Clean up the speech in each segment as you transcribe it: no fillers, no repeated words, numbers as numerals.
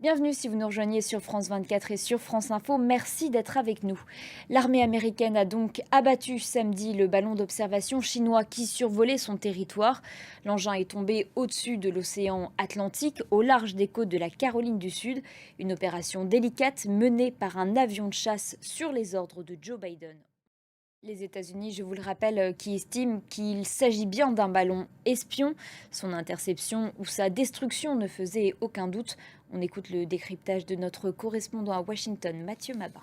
Bienvenue si vous nous rejoignez sur France 24 et sur France Info. Merci d'être avec nous. L'armée américaine a donc abattu samedi le ballon d'observation chinois qui survolait son territoire. L'engin est tombé au-dessus de l'océan Atlantique, au large des côtes de la Caroline du Sud. Une opération délicate menée par un avion de chasse sur les ordres de Joe Biden. Les États-Unis, je vous le rappelle, qui estiment qu'il s'agit bien d'un ballon espion. Son interception ou sa destruction ne faisait aucun doute. On écoute le décryptage de notre correspondant à Washington, Mathieu Mabin.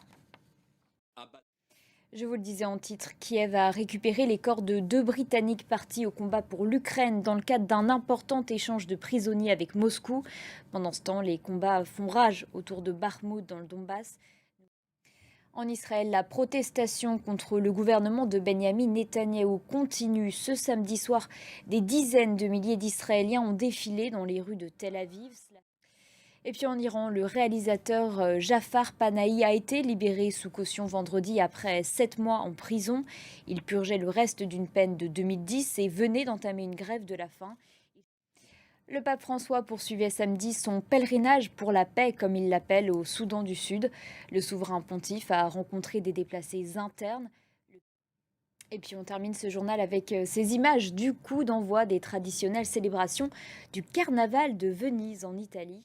Je vous le disais en titre, Kiev a récupéré les corps de 2 Britanniques partis au combat pour l'Ukraine dans le cadre d'un important échange de prisonniers avec Moscou. Pendant ce temps, les combats font rage autour de Bakhmout dans le Donbass. En Israël, la protestation contre le gouvernement de Benyamin Netanyahou continue. Ce samedi soir, des dizaines de milliers d'Israéliens ont défilé dans les rues de Tel Aviv. Et puis en Iran, le réalisateur Jafar Panahi a été libéré sous caution vendredi après 7 mois en prison. Il purgeait le reste d'une peine de 2010 et venait d'entamer une grève de la faim. Le pape François poursuivait samedi son pèlerinage pour la paix, comme il l'appelle, au Soudan du Sud. Le souverain pontife a rencontré des déplacés internes. Et puis on termine ce journal avec ces images du coup d'envoi des traditionnelles célébrations du carnaval de Venise en Italie.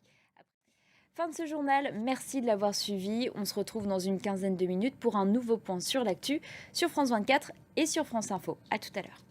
Fin de ce journal, merci de l'avoir suivi. On se retrouve dans une quinzaine de minutes pour un nouveau point sur l'actu sur France 24 et sur France Info. À tout à l'heure.